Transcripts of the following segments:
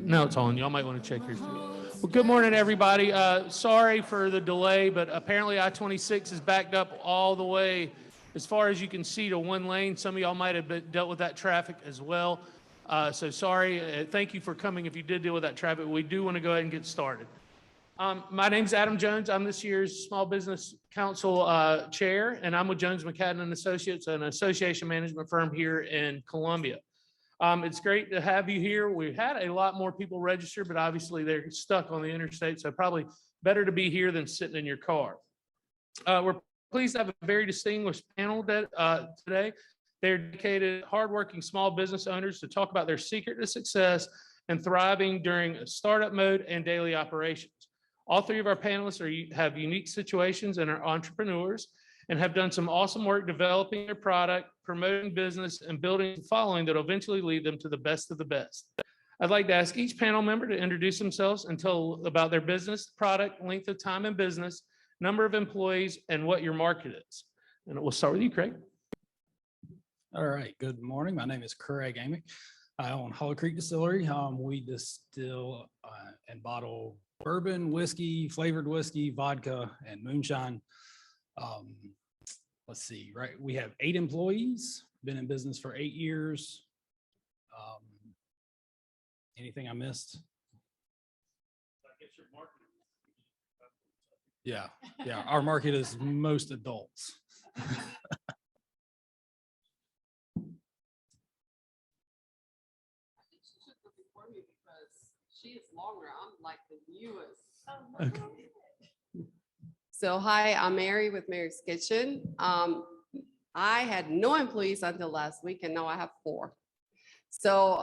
Now it's on. Y'all might want to check yours too. Well, good morning, everybody. Sorry for the delay, but apparently I-26 is backed up all the way as far as you can see to one lane. Some of y'all might have dealt with that traffic as well. So sorry. Thank you for coming if you did deal with that traffic. We do want to go ahead and get started. My name's Adam Jones. I'm this year's Small Business Council Chair, and I'm with Jones McCadden & Associates, an association management firm here in Columbia. It's great to have you here. We've had a lot more people register, but obviously they're stuck on the interstate, so probably better to be here than sitting in your car. We're pleased to have a very distinguished panel today. They're dedicated, hardworking small business owners to talk about their secret to success and thriving during startup mode and daily operations. All three of our panelists have unique situations and are entrepreneurs and have done some awesome work developing their product, promoting business, and building a following that will eventually lead them to the best of the best. I'd like to ask each panel member to introduce themselves and tell about their business, product, length of time in business, number of employees, and what your market is. And we'll start with you, Craig. All right, good morning. My name is Craig Amick. I own Hollow Creek Distillery. We distill and bottle bourbon, whiskey, flavored whiskey, vodka, and moonshine. Let's see, right? We have 8 employees, been in business for 8 years. Anything I missed? I guess your market. Yeah, our market is most adults. She is longer. I'm like the newest. Okay. So hi, I'm Mery with Mery's Kitchen. I had no employees until last week, and now I have 4. So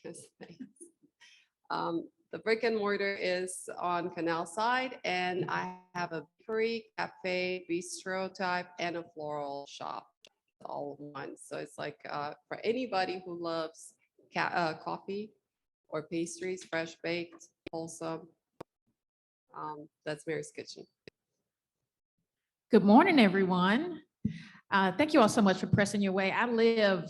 yes, thanks. The brick and mortar is on Canal Side, and I have a bakery, cafe, bistro type, and a floral shop, all in one. So it's like for anybody who loves coffee or pastries, fresh baked, wholesome. That's Mery's Kitchen. Good morning, everyone. Thank you all so much for pressing your way. I live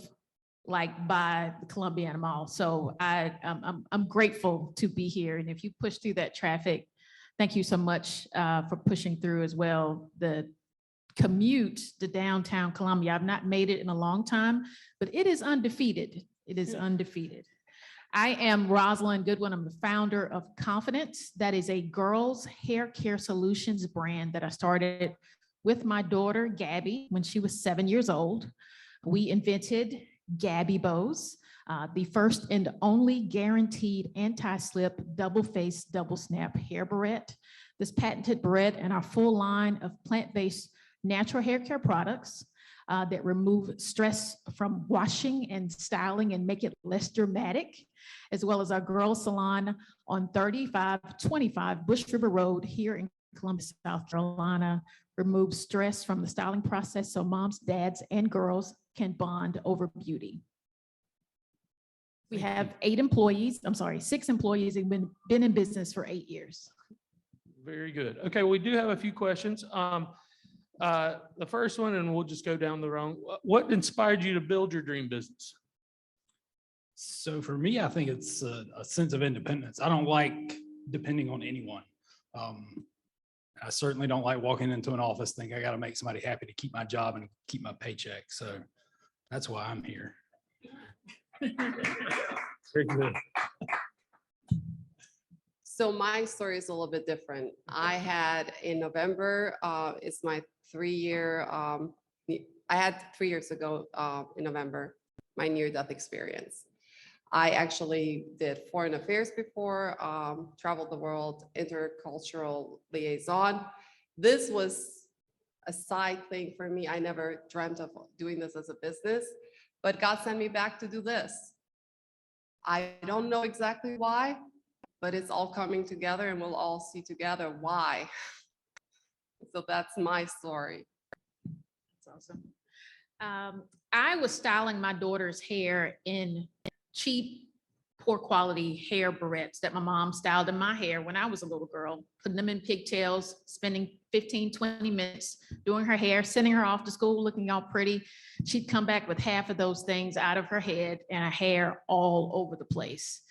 like by the Columbiana Mall, so I'm grateful to be here. And if you push through that traffic, thank you so much for pushing through as well. The commute to downtown Columbia, I've not made it in a long time, but it is undefeated. It is undefeated. I am Rozalyn Goodwin. I'm the founder of Confidence. That is a girls' hair care solutions brand that I started with my daughter, GaBBY, when she was 7 years old. We invented GaBBY bows, the first and only guaranteed anti-slip, double-face, double-snap hair barrette. This patented barrette and our full line of plant-based natural hair care products that remove stress from washing and styling and make it less dramatic, as well as our girls salon on 3525 Bush River Road here in Columbus, South Carolina. Remove stress from the styling process so moms, dads, and girls can bond over beauty. We have 6 employees who've been in business for 8 years. Very good. Okay, we do have a few questions. The first one, and we'll just go down the road. What inspired you to build your dream business? So for me, I think it's a sense of independence. I don't like depending on anyone. I certainly don't like walking into an office thinking I got to make somebody happy to keep my job and keep my paycheck. So that's why I'm here. Very good. So my story is a little bit different. I had in November, it's my 3-year, I had 3 years ago in November, my near-death experience. I actually did foreign affairs before, traveled the world, intercultural liaison. This was a side thing for me. I never dreamt of doing this as a business, but God sent me back to do this. I don't know exactly why, but it's all coming together and we'll all see together why. So that's my story. That's awesome. I was styling my daughter's hair in cheap, poor quality hair barrettes that my mom styled in my hair when I was a little girl, putting them in pigtails, spending 15, 20 minutes doing her hair, sending her off to school looking all pretty. She'd come back with half of those things out of her head and her hair all over the place.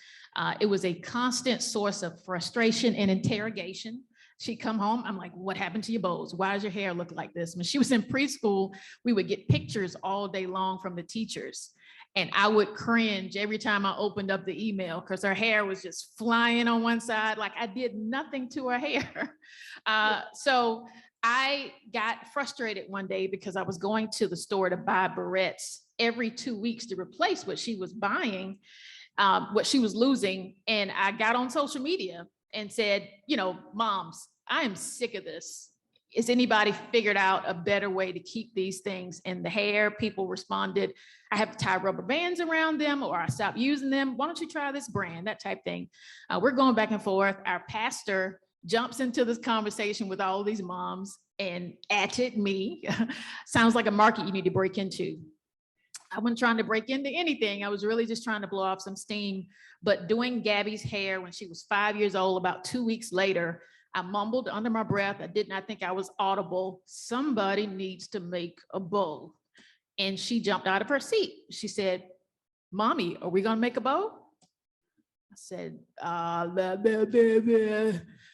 It was a constant source of frustration and interrogation. She'd come home, I'm like, what happened to your bows? Why does your hair look like this? When she was in preschool, we would get pictures all day long from the teachers. And I would cringe every time I opened up the email because her hair was just flying on one side, like I did nothing to her hair. So I got frustrated one day because I was going to the store to buy barrettes every 2 weeks to replace what she was buying, what she was losing. And I got on social media and said, you know, moms, I am sick of this. Is anybody figured out a better way to keep these things in the hair? People responded, I have to tie rubber bands around them or I stopped using them. Why don't you try this brand? That type thing. We're going back and forth. Our pastor jumps into this conversation with all these moms and at me. Sounds like a market you need to break into. I wasn't trying to break into anything. I was really just trying to blow off some steam. But doing Gabby's hair when she was 5 years old, about 2 weeks later, I mumbled under my breath. I did not think I was audible. Somebody needs to make a bow. And she jumped out of her seat. She said, Mommy, are we gonna make a bow? I said, blah, blah, blah, blah.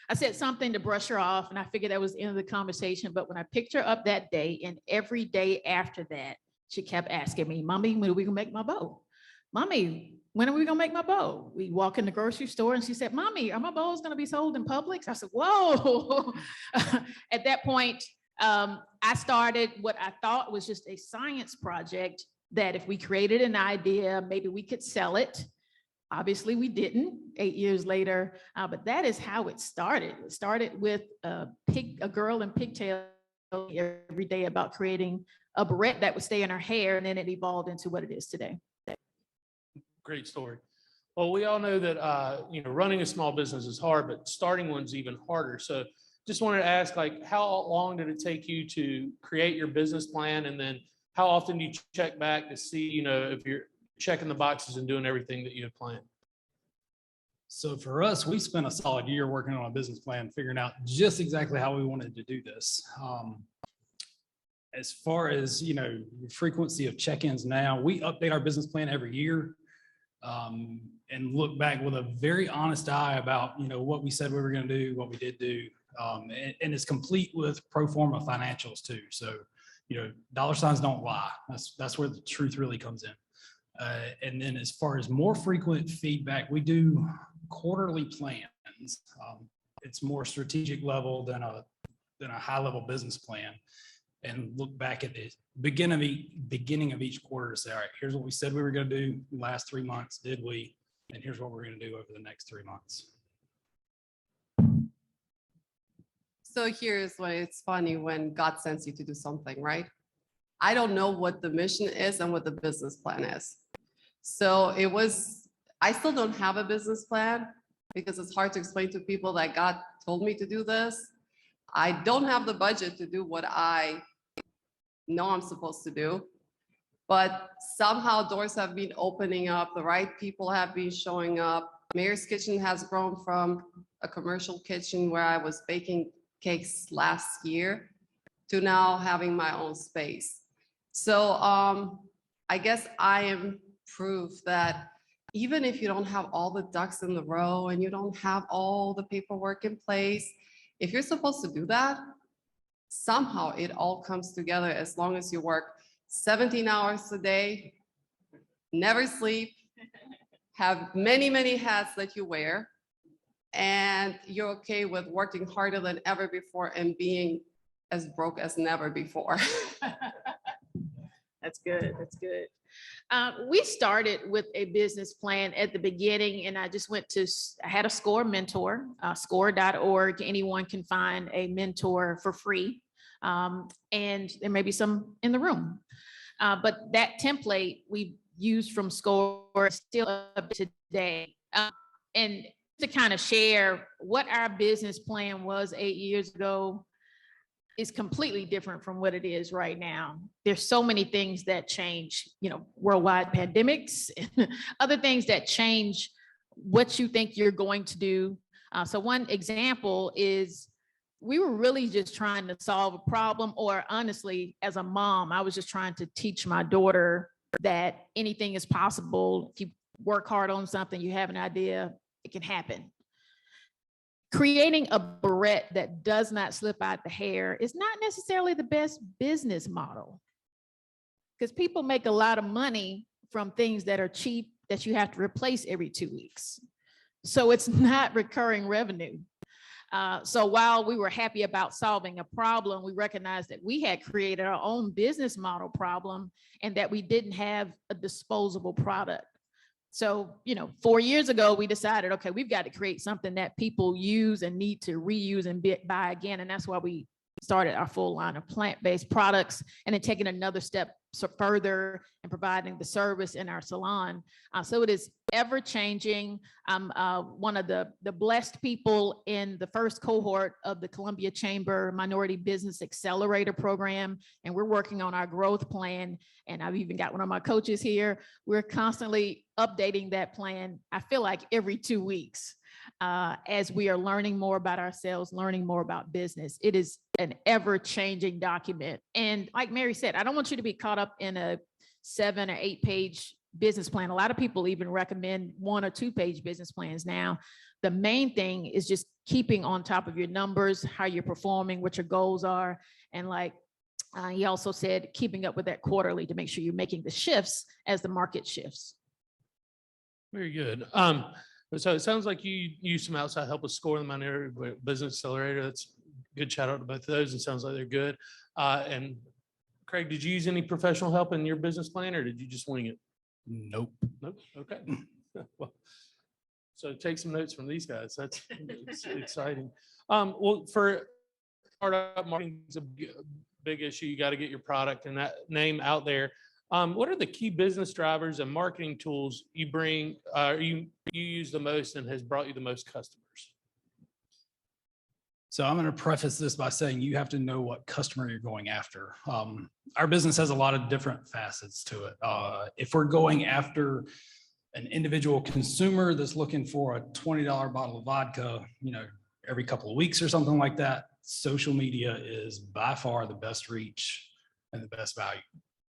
I said something to brush her off and I figured that was the end of the conversation. But when I picked her up that day and every day after that, she kept asking me, Mommy, when are we gonna make my bow? Mommy, when are we gonna make my bow? We walk in the grocery store and she said, Mommy, are my bows gonna be sold in Publix? I said, whoa. At that point, I started what I thought was just a science project that if we created an idea, maybe we could sell it. Obviously we didn't 8 years later, but that is how it started. It started with a girl in pigtails every day about creating a barrette that would stay in her hair, and then it evolved into what it is today. Great story. Well, we all know that, you know, running a small business is hard, but starting one's even harder. So just wanted to ask, like, how long did it take you to create your business plan? And then how often do you check back to see, you know, if you're checking the boxes and doing everything that you had planned? So for us, we spent a solid year working on a business plan, figuring out just exactly how we wanted to do this. As far as, you know, frequency of check-ins now, we update our business plan every year and look back with a very honest eye about, you know, what we said we were going to do, what we did do. And it's complete with pro forma financials too. So, you know, dollar signs don't lie. That's where the truth really comes in. And then as far as more frequent feedback, we do quarterly plans. It's more strategic level than a high level business plan, and look back at the beginning of each quarter to say, all right, here's what we said we were going to do the last 3 months. Did we? And here's what we're going to do over the next 3 months. So here's what it's funny when God sends you to do something, right? I don't know what the mission is and what the business plan is. So I still don't have a business plan because it's hard to explain to people that God told me to do this. I don't have the budget to do what I know I'm supposed to do, but somehow doors have been opening up. The right people have been showing up. Mery's Kitchen has grown from a commercial kitchen where I was baking cakes last year to now having my own space. So I guess I am proof that even if you don't have all the ducks in the row and you don't have all the paperwork in place, if you're supposed to do that, somehow it all comes together as long as you work 17 hours a day, never sleep, have many, many hats that you wear, and you're okay with working harder than ever before and being as broke as never before. That's good. That's good. We started with a business plan at the beginning, and I had a SCORE mentor, score.org. Anyone can find a mentor for free. And there may be some in the room. But that template we used from SCORE still up today. And to kind of share what our business plan was 8 years ago is completely different from what it is right now. There's so many things that change, you know, worldwide pandemics, and other things that change what you think you're going to do. So one example is we were really just trying to solve a problem, or honestly, as a mom, I was just trying to teach my daughter that anything is possible if you work hard on something, you have an idea, it can happen. Creating a barrette that does not slip out the hair is not necessarily the best business model, because people make a lot of money from things that are cheap that you have to replace every 2 weeks. So it's not recurring revenue. So while we were happy about solving a problem, we recognized that we had created our own business model problem and that we didn't have a disposable product. So, 4 years ago, we decided, okay, we've got to create something that people use and need to reuse and buy again. And that's why we started our full line of plant-based products, and then taking another step further and providing the service in our salon. So it is ever changing. I'm one of the blessed people in the first cohort of the Columbia Chamber Minority Business Accelerator program, and we're working on our growth plan. And I've even got one of my coaches here. We're constantly updating that plan, I feel like every 2 weeks, as we are learning more about ourselves, learning more about business. It is an ever-changing document. And like Mery said, I don't want you to be caught up in a 7 or 8 page business plan. A lot of people even recommend 1 or 2 page business plans now. The main thing is just keeping on top of your numbers, how you're performing, what your goals are. And like he also said, keeping up with that quarterly to make sure you're making the shifts as the market shifts. Very good. So it sounds like you use some outside help with Score, the Minority Business Accelerator. That's a good shout out to both of those. It sounds like they're good. And Craig, did you use any professional help in your business plan, or did you just wing it? Nope. Nope. Okay. Well, so take some notes from these guys. That's exciting. Well, for startup marketing is a big issue. You got to get your product and that name out there. What are the key business drivers and marketing tools you bring, you use the most and has brought you the most customers? So I'm going to preface this by saying you have to know what customer you're going after. Our business has a lot of different facets to it. If we're going after an individual consumer that's looking for a $20 bottle of vodka, every couple of weeks or something like that, social media is by far the best reach and the best value.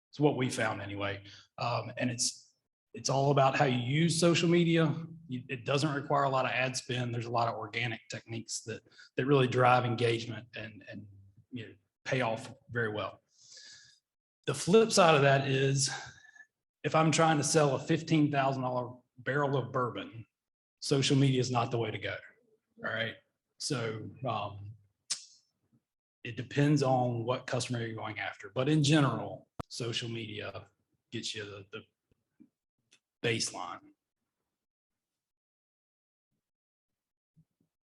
It's what we found anyway. And it's all about how you use social media. It doesn't require a lot of ad spend. There's a lot of organic techniques that really drive engagement and pay off very well. The flip side of that is, if I'm trying to sell a $15,000 barrel of bourbon, social media is not the way to go. All right. So it depends on what customer you're going after. But in general, social media gets you the baseline.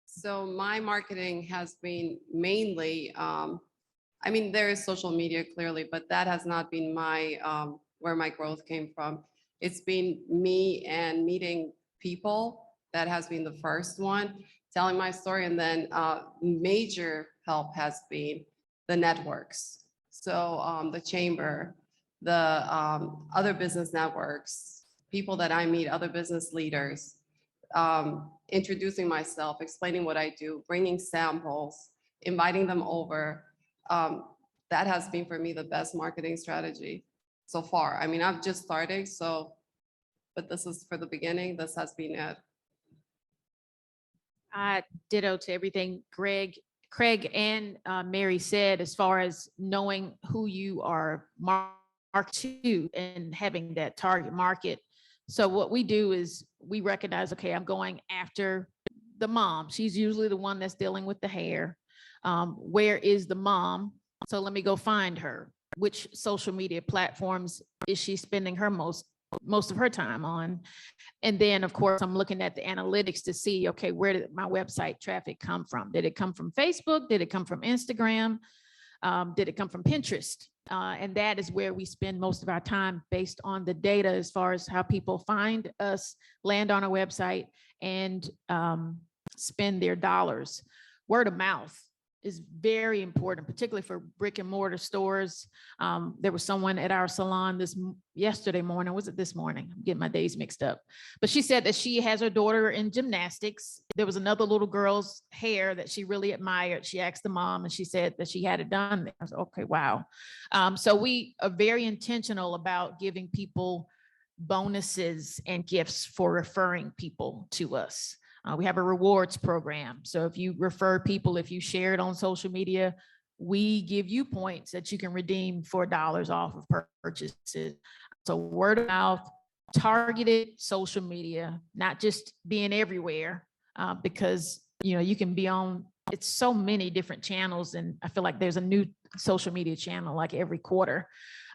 So my marketing has been mainly, there is social media clearly, but that has not been my, where my growth came from. It's been me and meeting people. That has been the first one, telling my story. And then major help has been the networks. So the chamber, the other business networks, people that I meet, other business leaders, introducing myself, explaining what I do, bringing samples, inviting them over. That has been for me the best marketing strategy so far. I've just started, but this is for the beginning. This has been it. I ditto to everything Craig and Mery said, as far as knowing who you are marketing to and having that target market. So what we do is we recognize, okay, I'm going after the mom. She's usually the one that's dealing with the hair. Where is the mom? So let me go find her. Which social media platforms is she spending her most of her time on? And then of course, I'm looking at the analytics to see, okay, where did my website traffic come from? Did it come from Facebook? Did it come from Instagram? Did it come from Pinterest? And that is where we spend most of our time, based on the data as far as how people find us, land on our website, and spend their dollars. Word of mouth is very important, particularly for brick and mortar stores. There was someone at our salon yesterday morning, was it this morning? I'm getting my days mixed up. But she said that she has her daughter in gymnastics. There was another little girl's hair that she really admired. She asked the mom and she said that she had it done there. I was, okay, wow. So we are very intentional about giving people bonuses and gifts for referring people to us. We have a rewards program. So if you refer people, if you share it on social media, we give you points that you can redeem for dollars off of purchases. So word of mouth, targeted social media, not just being everywhere, because you can be on, it's so many different channels, and I feel like there's a new social media channel like every quarter.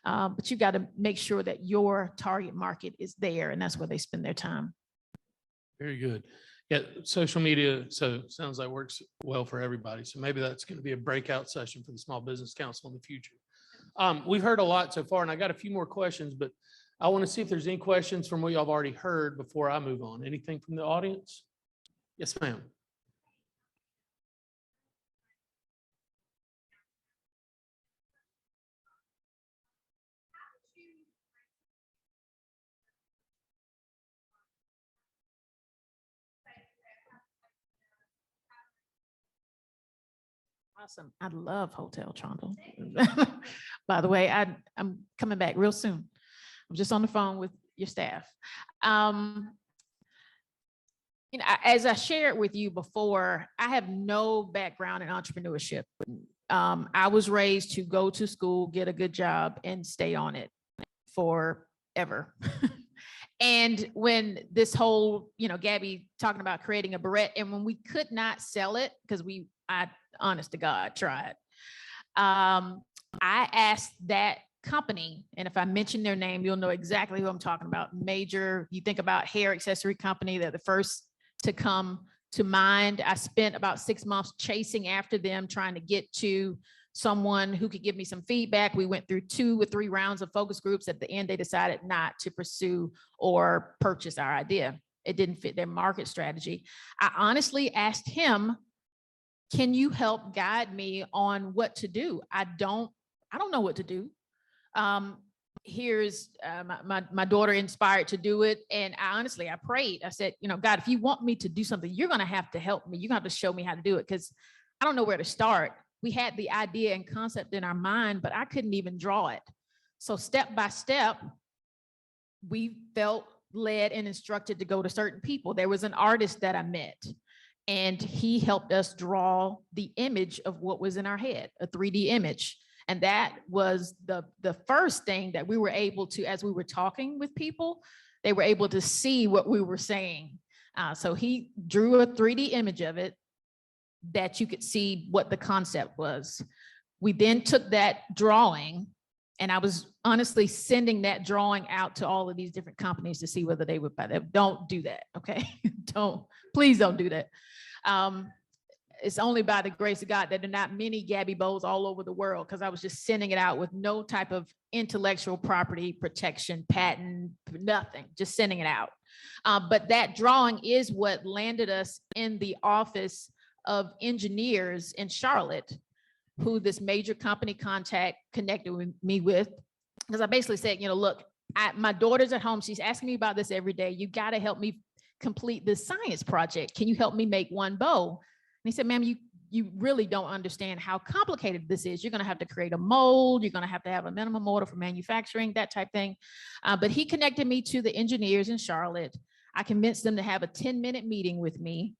But you got to make sure that your target market is there, and that's where they spend their time. Very good. Yeah, social media, so sounds like works well for everybody. So maybe that's going to be a breakout session for the Small Business Council in the future. We've heard a lot so far, and I got a few more questions, but I want to see if there's any questions from what y'all have already heard before I move on. Anything from the audience? Yes, ma'am. Awesome. I love Hotel Toronto. By the way, I'm coming back real soon. I'm just on the phone with your staff. As I shared with you before, I have no background in entrepreneurship. I was raised to go to school, get a good job, and stay on it forever. And when this whole, GaBBY talking about creating a barrette, and when we could not sell it because I honest to God tried, I asked that company, and if I mention their name, you'll know exactly who I'm talking about. Major, you think about hair accessory company, they're the first to come to mind. I spent about 6 months chasing after them, trying to get to someone who could give me some feedback. We went through 2 or 3 rounds of focus groups. At the end, they decided not to pursue or purchase our idea. It didn't fit their market strategy. I honestly asked him, can you help guide me on what to do? I don't know what to do. Here's my daughter inspired to do it. And I prayed. I said, God, if you want me to do something, you're going to have to help me. You're going to have to show me how to do it, because I don't know where to start. We had the idea and concept in our mind, but I couldn't even draw it. So step by step, we felt led and instructed to go to certain people. There was an artist that I met, and he helped us draw the image of what was in our head, a 3D image. And that was the first thing that we were able to, as we were talking with people, they were able to see what we were saying. So he drew a 3D image of it that you could see what the concept was. We then took that drawing, and I was honestly sending that drawing out to all of these different companies to see whether they would buy that. Don't do that, okay? Please don't do that. It's only by the grace of God that there are not many GaBBY bowls all over the world, because I was just sending it out with no type of intellectual property protection, patent, nothing, just sending it out. But that drawing is what landed us in the office of engineers in Charlotte, who this major company connected with me with, because I basically said, look, my daughter's at home. She's asking me about this every day. You got to help me complete this science project. Can you help me make one bow? And he said, ma'am, you really don't understand how complicated this is. You're going to have to create a mold. You're going to have a minimum order for manufacturing, that type thing. But he connected me to the engineers in Charlotte. I convinced them to have a 10-minute meeting with me.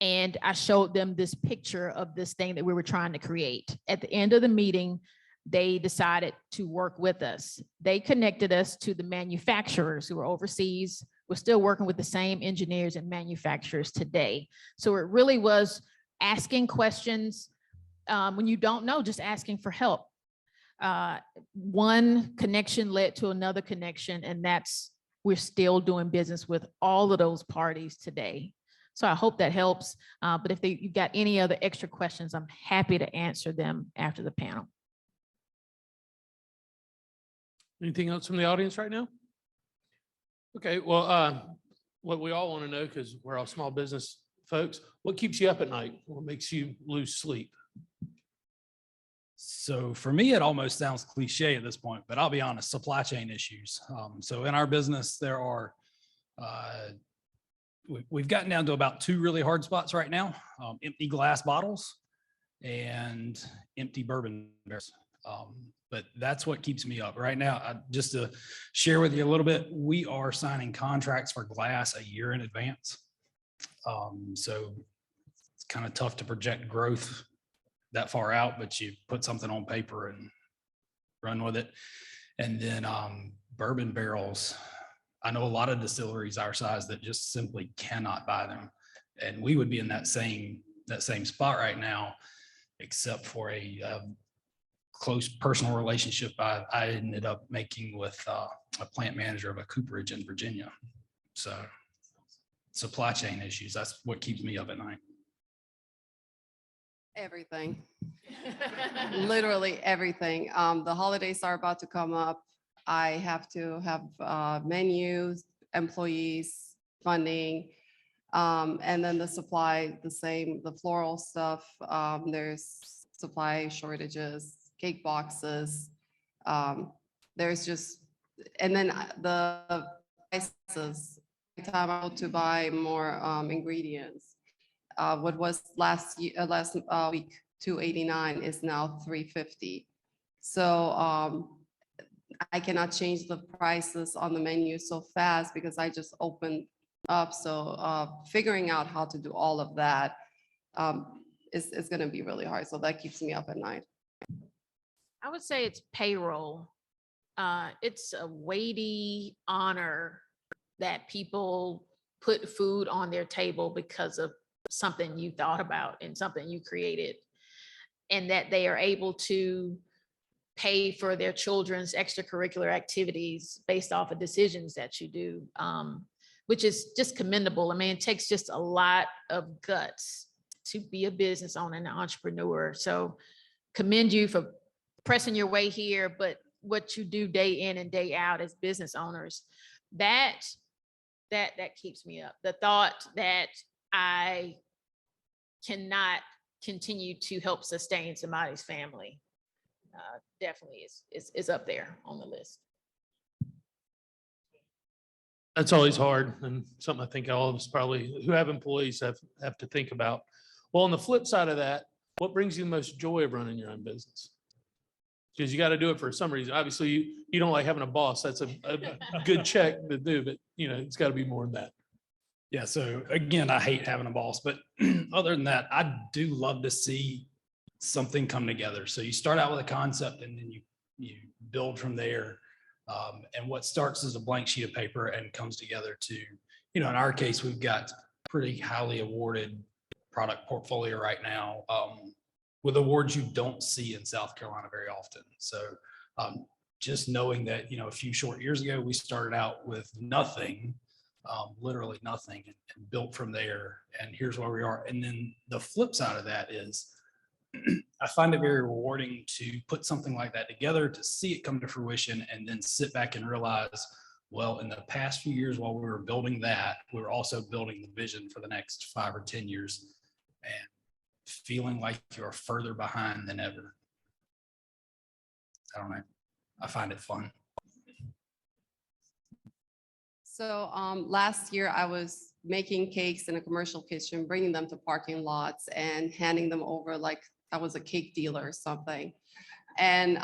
And I showed them this picture of this thing that we were trying to create. At the end of the meeting, they decided to work with us. They connected us to the manufacturers who were overseas. We're still working with the same engineers and manufacturers today. So it really was asking questions when you don't know, just asking for help. One connection led to another connection, and we're still doing business with all of those parties today. So I hope that helps. But if you've got any other extra questions, I'm happy to answer them after the panel. Anything else from the audience right now? Okay, well, what we all want to know, because we're all small business folks, what keeps you up at night? What makes you lose sleep? So for me, it almost sounds cliche at this point, but I'll be honest, supply chain issues. So in our business, there are, we've gotten down to about 2 really hard spots right now, empty glass bottles and empty bourbon barrels. But that's what keeps me up right now. Just to share with you a little bit, we are signing contracts for glass a year in advance. So it's kind of tough to project growth that far out, but you put something on paper and run with it. And then bourbon barrels. I know a lot of distilleries our size that just simply cannot buy them. And we would be in that same spot right now, except for a close personal relationship I ended up making with a plant manager of a cooperage in Virginia. So supply chain issues, that's what keeps me up at night. Everything. Literally everything. The holidays are about to come up. I have to have menus, employees, funding, and then the supply, the same, the floral stuff. There's supply shortages, cake boxes. There's just, and then the prices. Every time I go to buy more ingredients. What was last week $289 is now $350. So I cannot change the prices on the menu so fast because I just opened up. So figuring out how to do all of that is going to be really hard. So that keeps me up at night. I would say it's payroll. It's a weighty honor that people put food on their table because of something you thought about and something you created, and that they are able to pay for their children's extracurricular activities based off of decisions that you do, which is just commendable. I mean, it takes just a lot of guts to be a business owner and an entrepreneur. So commend you for pressing your way here, but what you do day in and day out as business owners, that keeps me up. The thought that I cannot continue to help sustain somebody's family definitely is up there on the list. That's always hard, and something I think all of us probably who have employees have to think about. Well, on the flip side of that, what brings you the most joy of running your own business? Because you got to do it for some reason. Obviously, you don't like having a boss. That's a good check to do, but it's got to be more than that. Yeah. So again, I hate having a boss, but other than that, I do love to see something come together. So you start out with a concept and then you build from there. And what starts as a blank sheet of paper and comes together to, in our case, we've got pretty highly awarded product portfolio right now, with awards you don't see in South Carolina very often. So just knowing that, a few short years ago, we started out with nothing, literally nothing, and built from there. And here's where we are. And then the flip side of that is I find it very rewarding to put something like that together, to see it come to fruition, and then sit back and realize, well, in the past few years while we were building that, we were also building the vision for the next 5 or 10 years and feeling like you're further behind than ever. I don't know. I find it fun. So last year I was making cakes in a commercial kitchen, bringing them to parking lots and handing them over like I was a cake dealer or something. And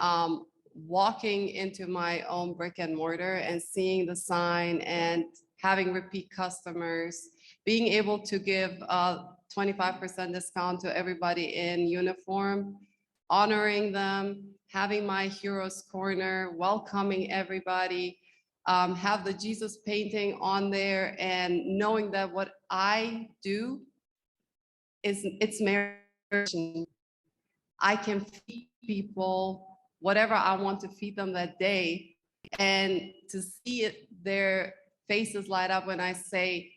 walking into my own brick and mortar and seeing the sign and having repeat customers, being able to give a 25% discount to everybody in uniform, honoring them, having my heroes corner, welcoming everybody, have the Jesus painting on there, and knowing that what I do it's Mery. I can feed people whatever I want to feed them that day, and to see their faces light up when I say,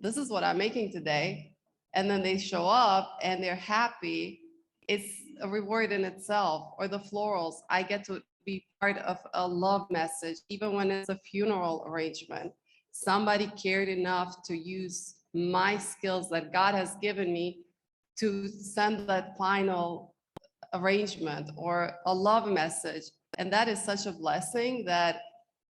this is what I'm making today, and then they show up and they're happy, it's a reward in itself. Or the florals, I get to be part of a love message, even when it's a funeral arrangement. Somebody cared enough to use my skills that God has given me to send that final arrangement or a love message. And that is such a blessing that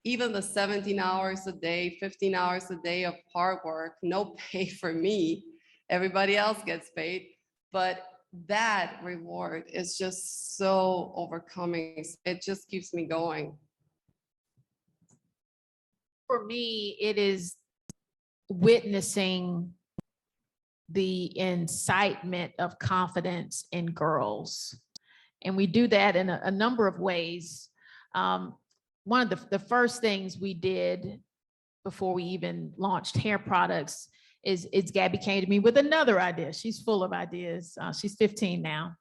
even the 17 hours a day, 15 hours a day of hard work, no pay for me, everybody else gets paid, but that reward is just so overcoming. It just keeps me going. For me, it is witnessing the incitement of confidence in girls. And we do that in a number of ways. One of the first things we did before we even launched hair products is GaBBY came to me with another idea. She's full of ideas. She's 15 now.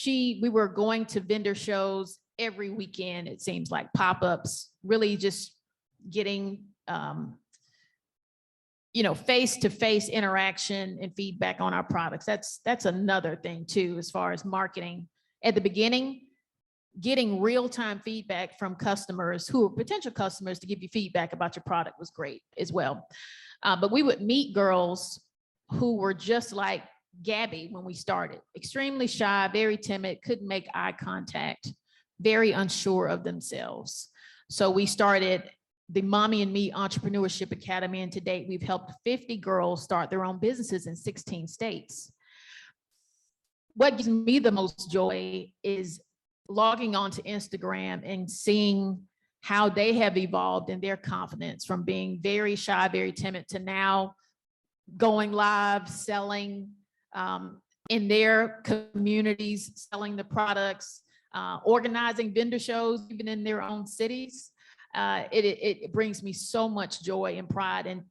We were going to vendor shows every weekend, it seems like, pop-ups, really just getting face-to-face interaction and feedback on our products. That's another thing too, as far as marketing. At the beginning, getting real-time feedback from customers who are potential customers to give you feedback about your product was great as well. But we would meet girls who were just like GaBBY when we started, extremely shy, very timid, couldn't make eye contact, very unsure of themselves. So we started the Mommy and Me Entrepreneurship Academy, and to date, we've helped 50 girls start their own businesses in 16 states. What gives me the most joy is logging onto Instagram and seeing how they have evolved in their confidence from being very shy, very timid to now going live, selling in their communities, selling the products, organizing vendor shows, even in their own cities. It brings me so much joy and pride. And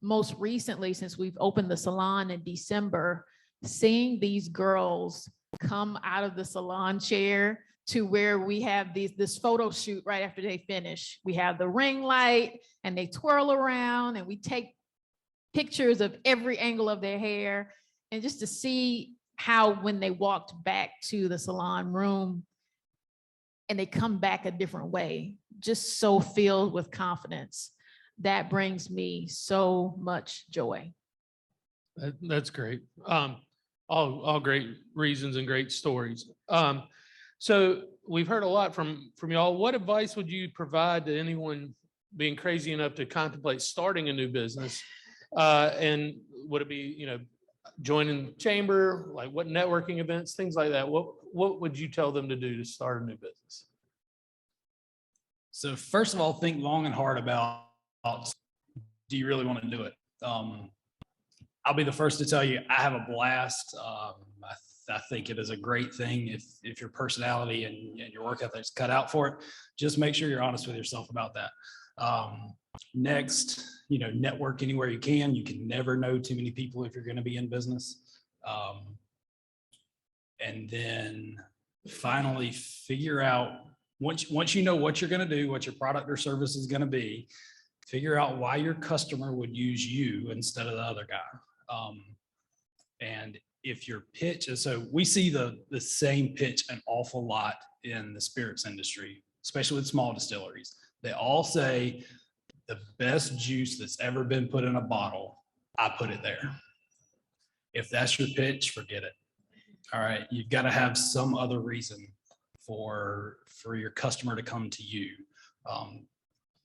most recently, since we've opened the salon in December, seeing these girls come out of the salon chair to where we have this photo shoot right after they finish. We have the ring light and they twirl around and we take pictures of every angle of their hair. And just to see how when they walked back to the salon room and they come back a different way, just so filled with confidence, that brings me so much joy. That's great. All great reasons and great stories. So we've heard a lot from y'all. What advice would you provide to anyone being crazy enough to contemplate starting a new business? And would it be, joining chamber, like what networking events, things like that? What would you tell them to do to start a new business? So first of all, think long and hard about, do you really want to do it? I'll be the first to tell you, I have a blast. I think it is a great thing if your personality and your work ethic's cut out for it. Just make sure you're honest with yourself about that. Next, network anywhere you can. You can never know too many people if you're going to be in business. And then finally figure out, once you know what you're going to do, what your product or service is going to be, figure out why your customer would use you instead of the other guy. And if your pitch is, so we see the same pitch an awful lot in the spirits industry, especially with small distilleries. They all say the best juice that's ever been put in a bottle, I put it there. If that's your pitch, forget it. All right. You've got to have some other reason for your customer to come to you.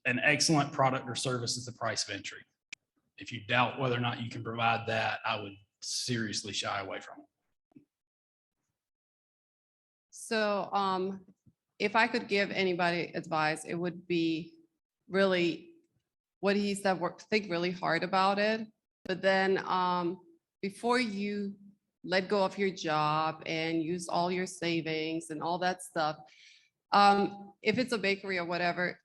An excellent product or service is the price of entry. If you doubt whether or not you can provide that, I would seriously shy away from it. So if I could give anybody advice, it would be really what he said, think really hard about it. But then before you let go of your job and use all your savings and all that stuff, if it's a bakery or whatever,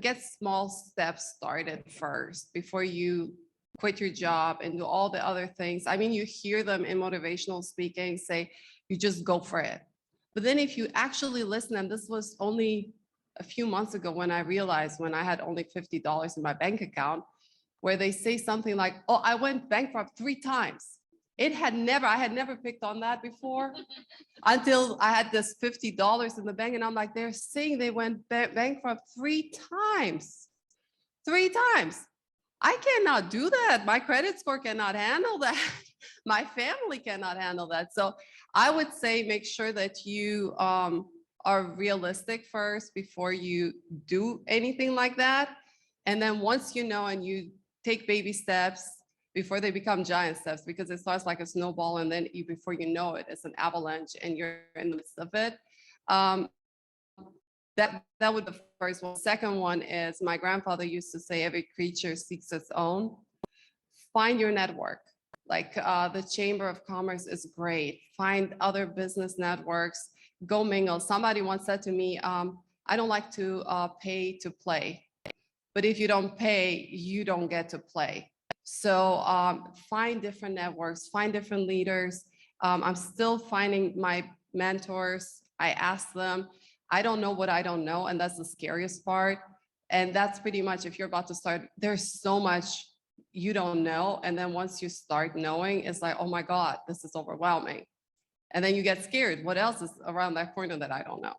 get small steps started first before you quit your job and do all the other things. I mean, you hear them in motivational speaking say, you just go for it. But then if you actually listen, and this was only a few months ago when I realized when I had only $50 in my bank account, where they say something like, oh, I went bankrupt 3 times. I had never picked on that before until I had this $50 in the bank. And I'm like, they're saying they went bankrupt 3 times. 3 times. I cannot do that. My credit score cannot handle that. My family cannot handle that. So I would say make sure that you are realistic first before you do anything like that. And then once you know and you take baby steps before they become giant steps, because it starts like a snowball and then before you know it, it's an avalanche and you're in the midst of it. That would be the first one. Second one is my grandfather used to say, every creature seeks its own. Find your network. Like the Chamber of Commerce is great. Find other business networks, go mingle. Somebody once said to me, I don't like to pay to play, but if you don't pay, you don't get to play. So find different networks, find different leaders. I'm still finding my mentors. I ask them, I don't know what I don't know, and that's the scariest part. And that's pretty much, if you're about to start, there's so much you don't know. And then once you start knowing, it's like, oh my God, this is overwhelming. And then you get scared. What else is around that corner that I don't know?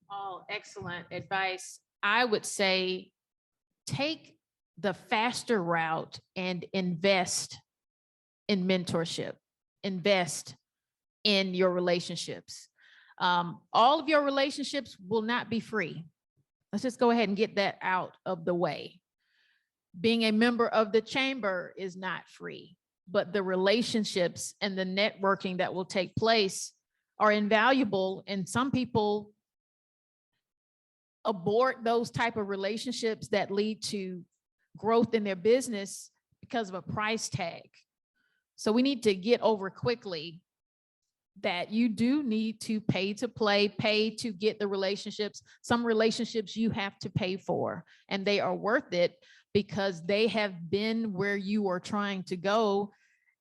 All excellent advice. I would say take the faster route and invest in mentorship, invest in your relationships. All of your relationships will not be free. Let's just go ahead and get that out of the way. Being a member of the chamber is not free, but the relationships and the networking that will take place are invaluable. And some people abort those type of relationships that lead to growth in their business because of a price tag. So we need to get over quickly that you do need to pay to play, pay to get the relationships. Some relationships you have to pay for, and they are worth it because they have been where you are trying to go,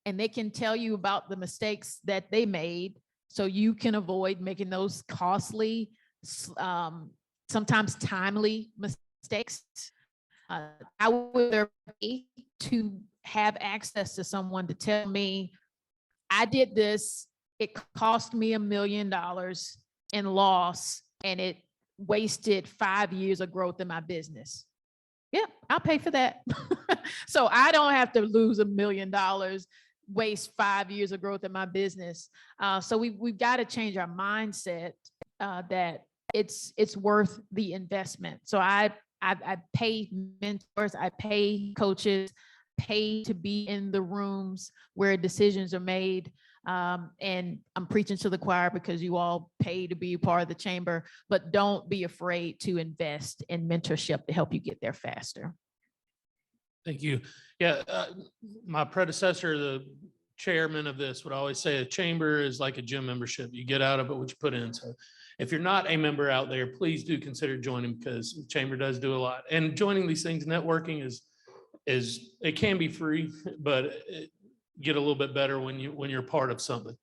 and they can tell you about the mistakes that they made so you can avoid making those costly, sometimes timely mistakes. I would pay to have access to someone to tell me, I did this, it cost me $1 million in loss, and it wasted 5 years of growth in my business. Yep, I'll pay for that. So I don't have to lose $1 million, waste 5 years of growth in my business. So we've got to change our mindset that it's worth the investment. So I pay mentors, I pay coaches, pay to be in the rooms where decisions are made. And I'm preaching to the choir because you all pay to be a part of the chamber, but don't be afraid to invest in mentorship to help you get there faster. Thank you. Yeah, my predecessor, the chairman of this, would always say a chamber is like a gym membership. You get out of it what you put in. So if you're not a member out there, please do consider joining, because the chamber does do a lot. And joining these things, networking is it can be free, but it get a little bit better when you're part of something.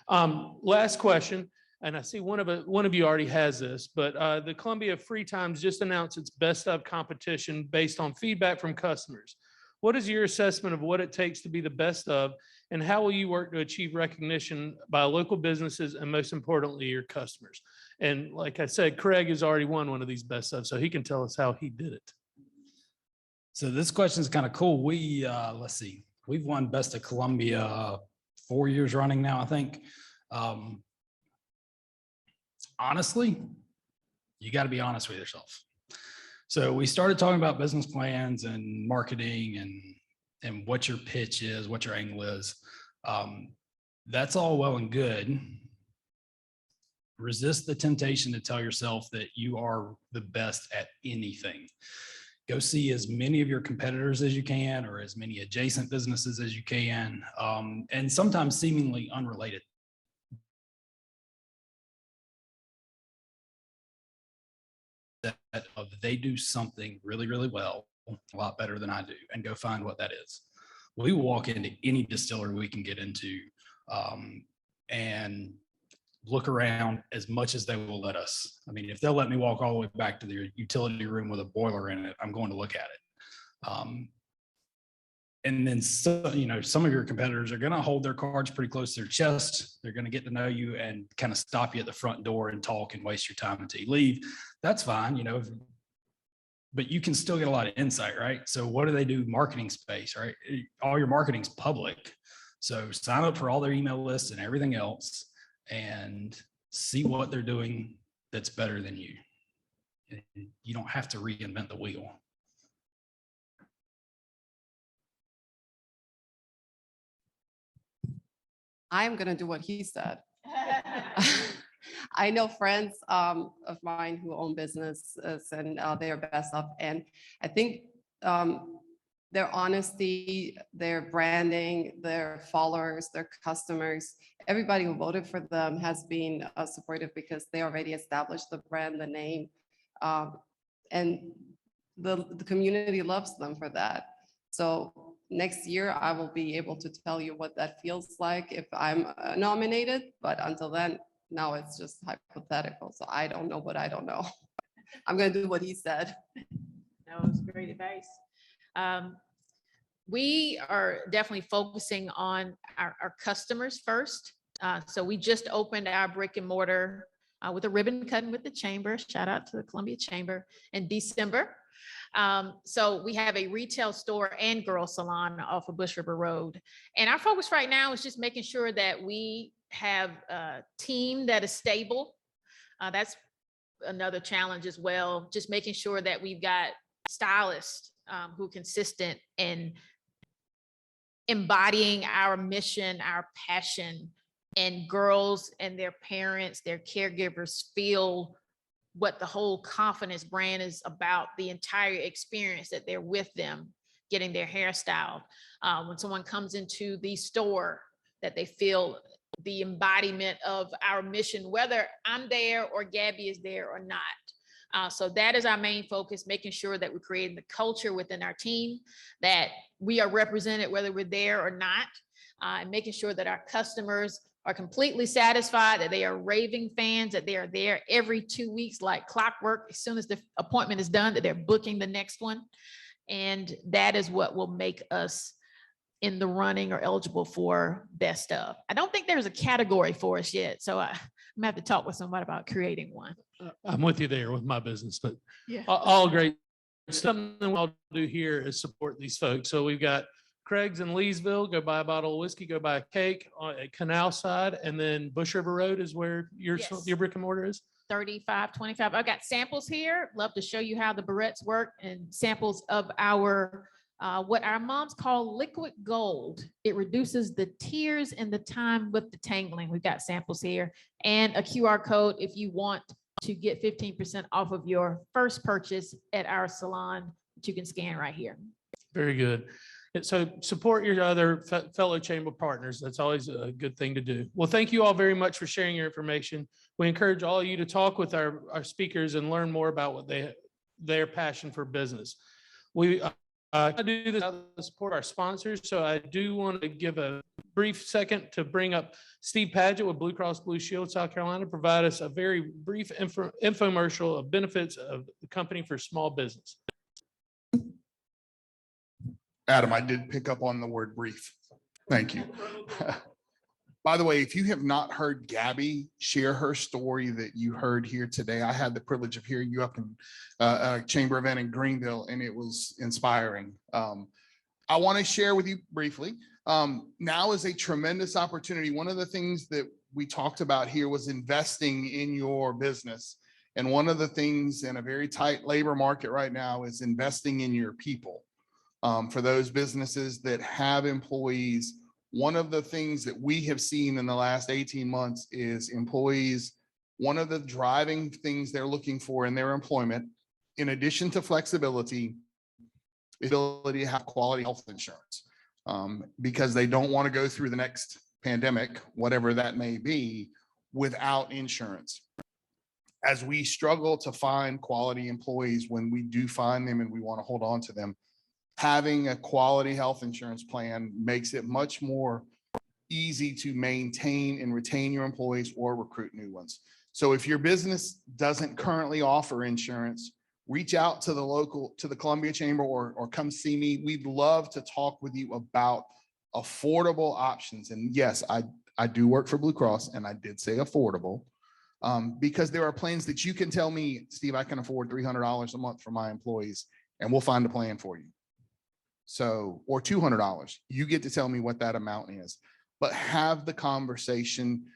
Last question, and I see one of you already has this, but the Columbia Free Times just announced its best of competition based on feedback from customers. What is your assessment of what it takes to be the best of, and how will you work to achieve recognition by local businesses and, most importantly, your customers? And like I said, Craig has already won one of these best of, so he can tell us how he did it. So this question is kind of cool. Let's see, we've won Best of Columbia 4 years running now, I think. Honestly, you got to be honest with yourself. So we started talking about business plans and marketing and what your pitch is, what your angle is. That's all well and good. Resist the temptation to tell yourself that you are the best at anything. Go see as many of your competitors as you can, or as many adjacent businesses as you can, and sometimes seemingly unrelated. That they do something really, really well, a lot better than I do, and go find what that is. We will walk into any distillery we can get into and look around as much as they will let us. I mean, if they'll let me walk all the way back to the utility room with a boiler in it, I'm going to look at it. And then, some of your competitors are going to hold their cards pretty close to their chest. They're going to get to know you and kind of stop you at the front door and talk and waste your time until you leave. That's fine, but you can still get a lot of insight, right? So what do they do? Marketing space, right? All your marketing's public. So sign up for all their email lists and everything else, and see what they're doing that's better than you. You don't have to reinvent the wheel. I'm gonna do what he said. I know friends of mine who own businesses and they're best up. And I think their honesty, their branding, their followers, their customers, everybody who voted for them has been supportive because they already established the brand, the name. And the community loves them for that. So next year, I will be able to tell you what that feels like if I'm nominated. But until then, now it's just hypothetical. So I don't know what I don't know. I'm going to do what he said. That was great advice. We are definitely focusing on our customers first. So we just opened our brick and mortar with a ribbon cutting with the chamber. Shout out to the Columbia Chamber in December. So we have a retail store and girls salon off of Bush River Road. And our focus right now is just making sure that we have a team that is stable. That's another challenge as well. Just making sure that we've got stylists who are consistent and embodying our mission, our passion, and girls and their parents, their caregivers feel what the whole confidence brand is about, the entire experience that they're with them, getting their hair styled. When someone comes into the store, that they feel the embodiment of our mission, whether I'm there or GaBBY is there or not. So that is our main focus, making sure that we're creating the culture within our team, that we are represented whether we're there or not, and making sure that our customers are completely satisfied, that they are raving fans, that they are there every 2 weeks like clockwork. As soon as the appointment is done, that they're booking the next one. And that is what will make us in the running or eligible for best of. I don't think there's a category for us yet. So I'm gonna have to talk with somebody about creating one. I'm with you there with my business, but Yeah. all great. Something we'll do here is support these folks. So we've got Craig's in Leesville, go buy a bottle of whiskey, go buy a cake at Canal Side, and then Bush River Road is where your brick and mortar is. 3525. I've got samples here. Love to show you how the barrettes work and samples of our what our moms call liquid gold. It reduces the tears and the time with the tangling. We've got samples here and a QR code if you want to get 15% off of your first purchase at our salon that you can scan right here. Very good. And so support your other fellow chamber partners. That's always a good thing to do. Well, thank you all very much for sharing your information. We encourage all of you to talk with our speakers and learn more about what their passion for business. We do this to support our sponsors. So I do want to give a brief second to bring up Steve Padgett with Blue Cross Blue Shield, South Carolina, provide us a very brief infomercial of benefits of the company for small business. Adam, I did pick up on the word brief. Thank you. By the way, if you have not heard GaBBY share her story that you heard here today, I had the privilege of hearing you up in a chamber event in Greenville, and it was inspiring. I want to share with you briefly. Now is a tremendous opportunity. One of the things that we talked about here was investing in your business. And one of the things in a very tight labor market right now is investing in your people. For those businesses that have employees, one of the things that we have seen in the last 18 months is employees, one of the driving things they're looking for in their employment, in addition to flexibility, is ability to have quality health insurance, because they don't want to go through the next pandemic, whatever that may be, without insurance. As we struggle to find quality employees, when we do find them and we want to hold on to them, having a quality health insurance plan makes it much more easy to maintain and retain your employees or recruit new ones. So if your business doesn't currently offer insurance, reach out to the Columbia Chamber or come see me. We'd love to talk with you about affordable options. And yes, I do work for Blue Cross, and I did say affordable, because there are plans that you can tell me, Steve, I can afford $300 a month for my employees, and we'll find a plan for you. So, or $200, you get to tell me what that amount is, but have the conversation.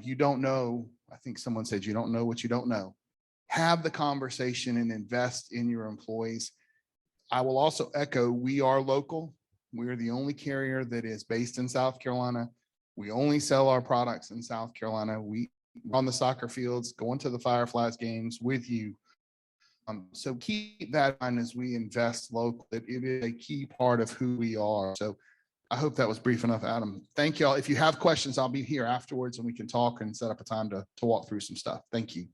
You don't know, I think someone said, you don't know what you don't know. Have the conversation and invest in your employees. I will also echo, we are local. We are the only carrier that is based in South Carolina. We only sell our products in South Carolina. We on the soccer fields, going to the Fireflies games with you. So keep that in mind as we invest locally. It is a key part of who we are. So I hope that was brief enough, Adam. Thank y'all. If you have questions, I'll be here afterwards and we can talk and set up a time to walk through some stuff. Thank you.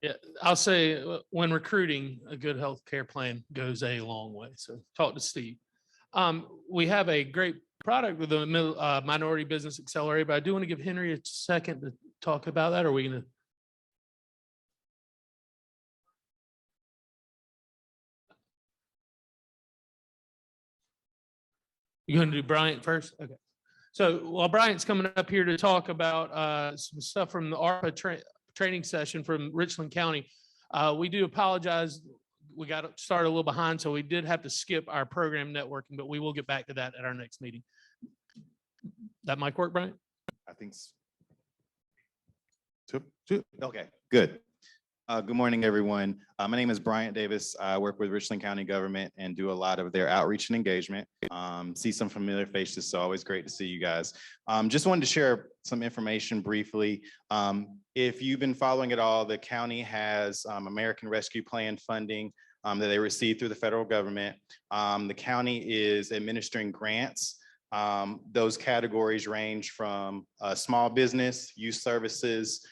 Yeah, I'll say when recruiting, a good healthcare plan goes a long way. So talk to Steve. We have a great product with the Minority Business Accelerator, but I do want to give Henry a second to talk about that. Or are we going to? You going to do Bryant first? Okay. So while Bryant's coming up here to talk about some stuff from the ARPA training session from Richland County, we do apologize. We got started a little behind, so we did have to skip our program networking, but we will get back to that at our next meeting. That mic work, Bryant? I think. Okay, good. Good morning, everyone. My name is Bryant Davis. I work with Richland County government and do a lot of their outreach and engagement. See some familiar faces, so always great to see you guys. Just wanted to share some information briefly. If you've been following it all, the county has American Rescue Plan funding that they receive through the federal government. The county is administering grants. Those categories range from small business, youth services,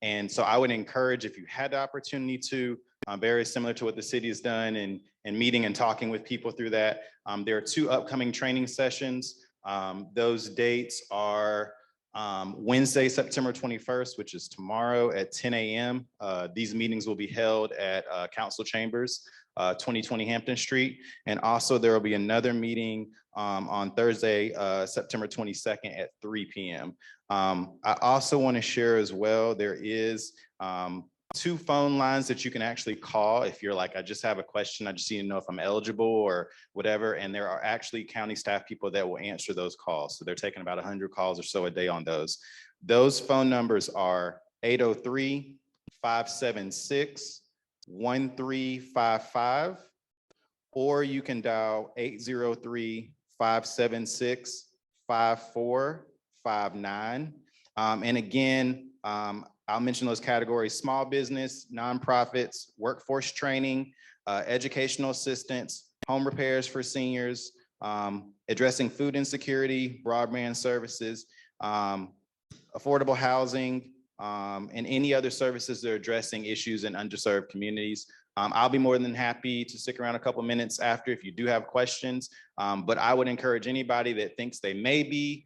and so I would encourage, if you had the opportunity to, very similar to what the city has done and meeting and talking with people through that. There are 2 upcoming training sessions. Those dates are Wednesday, September 21st, which is tomorrow at 10 a.m. These meetings will be held at Council Chambers, 2020 Hampton Street. And also there will be another meeting on Thursday, September 22nd at 3 p.m. I also want to share as well, there is 2 phone lines that you can actually call if you're like, I just have a question, I just need to know if I'm eligible or whatever. And there are actually county staff people that will answer those calls. So they're taking about 100 calls or so a day on those. Those phone numbers are 803-576-1355, or you can dial 803-576-5459. And again, I'll mention those categories: small business, nonprofits, workforce training, educational assistance, home repairs for seniors, addressing food insecurity, broadband services, affordable housing, and any other services that are addressing issues in underserved communities. I'll be more than happy to stick around a couple minutes after if you do have questions, but I would encourage anybody that thinks they may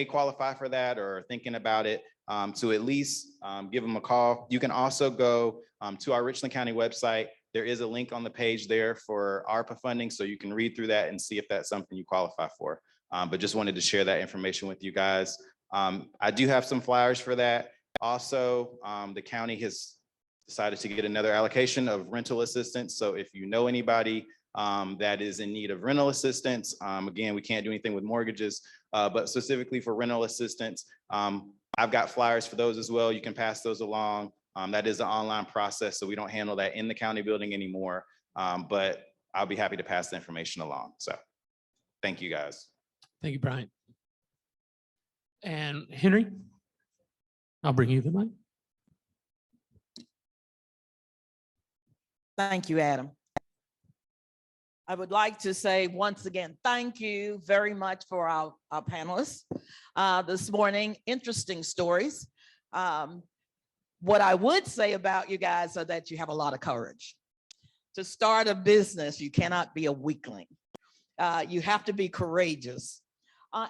qualify for that or thinking about it, to at least give them a call. You can also go to our Richland County website. There is a link on the page there for ARPA funding, so you can read through that and see if that's something you qualify for. But just wanted to share that information with you guys. I do have some flyers for that. Also, the county has decided to get another allocation of rental assistance. So if you know anybody that is in need of rental assistance, again, we can't do anything with mortgages, but specifically for rental assistance, I've got flyers for those as well. You can pass those along. That is an online process, so we don't handle that in the county building anymore, but I'll be happy to pass the information along. So thank you, guys. Thank you, Brian. And Henry, I'll bring you the mic. Thank you, Adam. I would like to say once again, thank you very much for our panelists this morning. Interesting stories. What I would say about you guys are that you have a lot of courage. To start a business, you cannot be a weakling. You have to be courageous.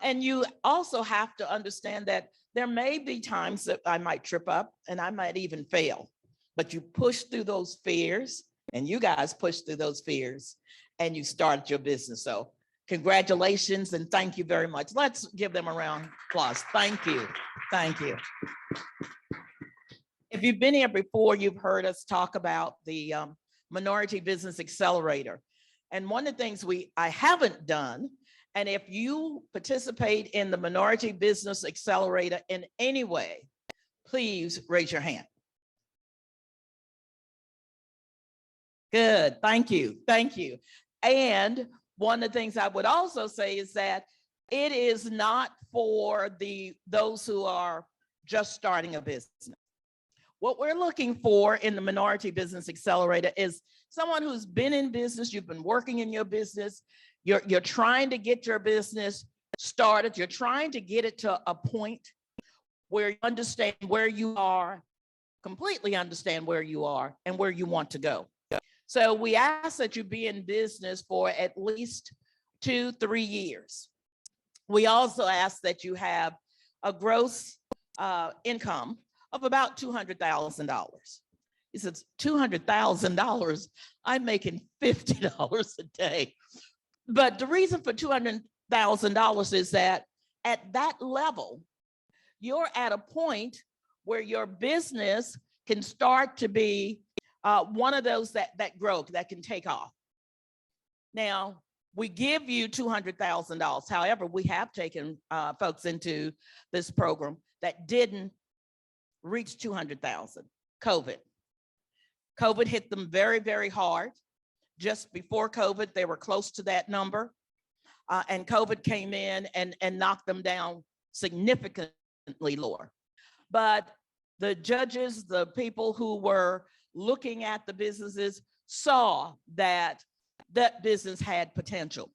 And you also have to understand that there may be times that I might trip up and I might even fail, but you push through those fears, and you guys push through those fears, and you start your business. So congratulations and thank you very much. Let's give them a round of applause. Thank you. Thank you. If you've been here before, you've heard us talk about the Minority Business Accelerator. And one of the things I haven't done, and if you participate in the Minority Business Accelerator in any way, please raise your hand. Good, thank you, thank you. And one of the things I would also say is that it is not for those who are just starting a business. What we're looking for in the Minority Business Accelerator is someone who's been in business, you've been working in your business, you're trying to get your business started, you're trying to get it to a point where you understand where you are, completely understand where you are and where you want to go. So we ask that you be in business for at least 2-3 years. We also ask that you have a gross income of about $200,000. He says, $200,000, I'm making $50 a day. But the reason for $200,000 is that at that level, you're at a point where your business can start to be one of those that grow, that can take off. Now, we give you $200,000. However, we have taken folks into this program that didn't reach 200,000. COVID hit them very, very hard. Just before COVID, they were close to that number. And COVID came in and knocked them down significantly lower. But the judges, the people who were looking at the businesses saw that that business had potential.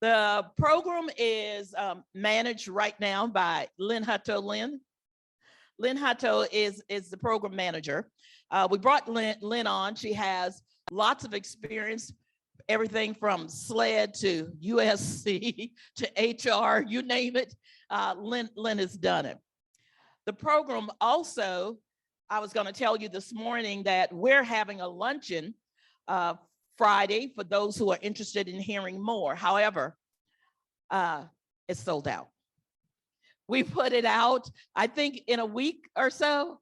The program is managed right now by Lynn Hutto. Lynn Hutto is the program manager. We brought Lynn on. She has lots of experience, everything from SLED to USC to HR, you name it. Lynn has done it. The program also, I was going to tell you this morning that we're having a luncheon Friday for those who are interested in hearing more. However, it's sold out. We put it out, I think in a week or so,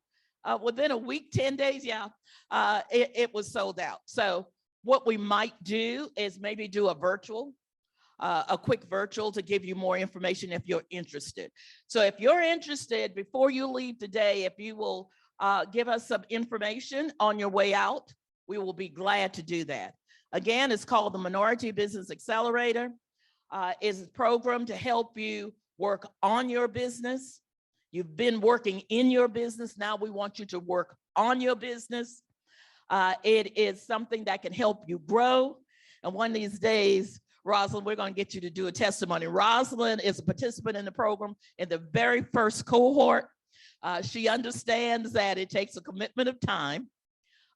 within a week, 10 days, it was sold out. So what we might do is maybe do a virtual, a quick virtual to give you more information if you're interested. So if you're interested, before you leave today, if you will give us some information on your way out, we will be glad to do that. Again, it's called the Minority Business Accelerator. It's a program to help you work on your business. You've been working in your business. Now we want you to work on your business. It is something that can help you grow. And one of these days, Rozalyn, we're going to get you to do a testimony. Rozalyn is a participant in the program in the very first cohort. She understands that it takes a commitment of time,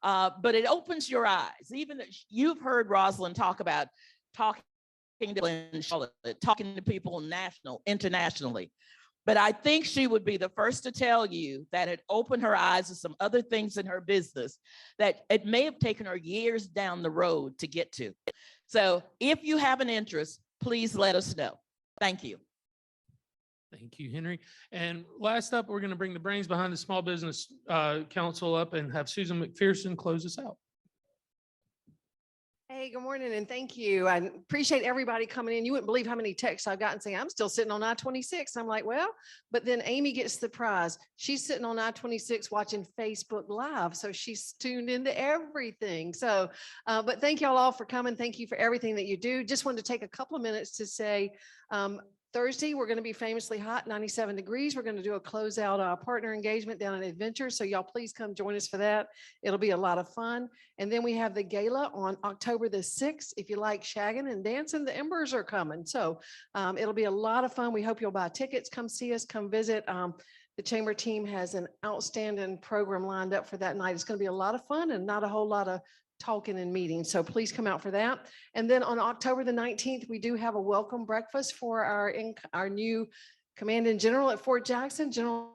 but it opens your eyes. Even you've heard Rozalyn talk about talking to people internationally. But I think she would be the first to tell you that it opened her eyes to some other things in her business that it may have taken her years down the road to get to. So if you have an interest, please let us know. Thank you. Thank you, Henry. And last up, we're going to bring the brains behind the Small Business Council up and have Susan Mcpherson close us out. Hey, good morning and thank you. I appreciate everybody coming in. You wouldn't believe how many texts I've gotten saying, I'm still sitting on I-26. I'm like, well, but then Amy gets the prize. She's sitting on I-26 watching Facebook Live. So she's tuned into everything. So, but thank y'all all for coming. Thank you for everything that you do. Just wanted to take a couple of minutes to say, Thursday, we're going to be famously hot, 97 degrees. We're going to do a closeout partner engagement down at Adventure. So y'all please come join us for that. It'll be a lot of fun. And then we have the gala on October the 6th. If you like shagging and dancing, the Embers are coming. So it'll be a lot of fun. We hope you'll buy tickets, come see us, come visit. The chamber team has an outstanding program lined up for that night. It's going to be a lot of fun and not a whole lot of talking and meetings. So please come out for that. And then on October the 19th, we do have a welcome breakfast for our new Commanding General at Fort Jackson, General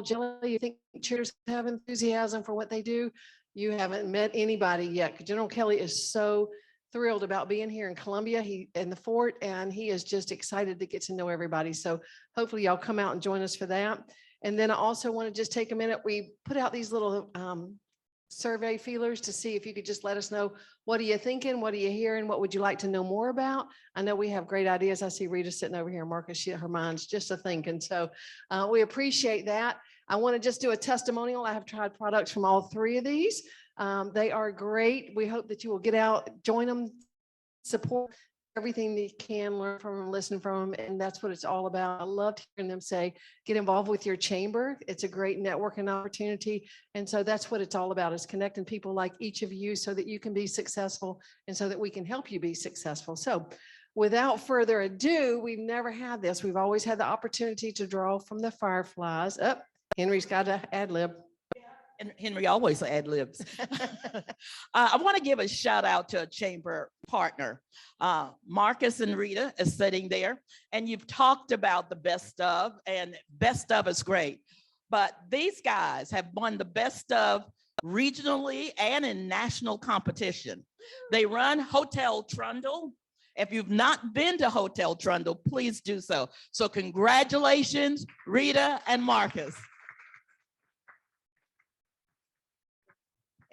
Gillard. You think cheers have enthusiasm for what they do? You haven't met anybody yet. General Kelly is so thrilled about being here in Columbia, in the fort, and he is just excited to get to know everybody. So hopefully y'all come out and join us for that. And then I also want to just take a minute. We put out these little survey feelers to see if you could just let us know, what are you thinking? What are you hearing? What would you like to know more about? I know we have great ideas. I see Rita sitting over here, Marcus, her mind's just a thinking. So we appreciate that. I want to just do a testimonial. I have tried products from all three of these. They are great. We hope that you will get out, join them, support. everything that you can, learn from them, listen from them, and that's what it's all about. I loved hearing them say, get involved with your chamber. It's a great networking opportunity. And so that's what it's all about, is connecting people like each of you so that you can be successful and so that we can help you be successful. So without further ado, we've never had this. We've always had the opportunity to draw from the fireflies. Up, Henry's got to ad lib. And Henry always ad libs. I want to give a shout out to a chamber partner. Marcus and Rita is sitting there, and you've talked about the best of, and best of is great. But these guys have won the best of regionally and in national competition. They run Hotel Trundle. If you've not been to Hotel Trundle, please do so. So congratulations, Rita and Marcus.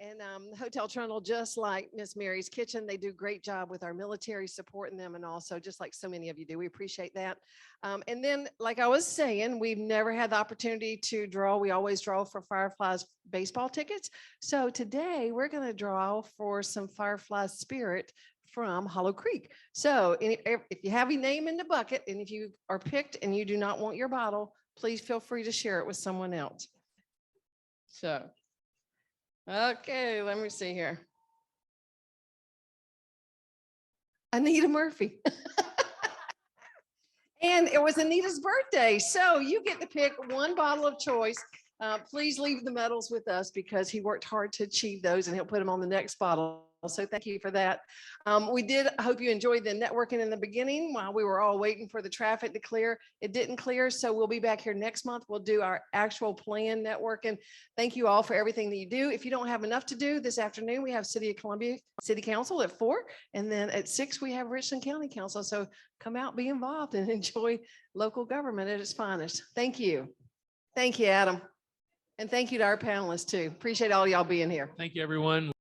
And Hotel Trundle, just like Miss Mary's Kitchen, they do a great job with our military, supporting them, and also just like so many of you do. We appreciate that. And then, like I was saying, we've never had the opportunity to draw. We always draw for Fireflies baseball tickets. So today we're going to draw for some Firefly Spirit from Hollow Creek. So if you have your name in the bucket, and if you are picked and you do not want your bottle, please feel free to share it with someone else. So. Okay, let me see here. Anita Murphy. And it was Anita's birthday, so you get to pick one bottle of choice. Please leave the medals with us because he worked hard to achieve those, and he'll put them on the next bottle. So thank you for that. We did hope you enjoyed the networking in the beginning while we were all waiting for the traffic to clear. It didn't clear, so we'll be back here next month. We'll do our actual planned networking. Thank you all for everything that you do. If you don't have enough to do this afternoon, we have City of Columbia City Council at 4, and then at 6 we have Richland County Council. So come out, be involved, and enjoy local government at its finest. Thank you. Thank you, Adam. And thank you to our panelists too. Appreciate all y'all being here. Thank you, everyone.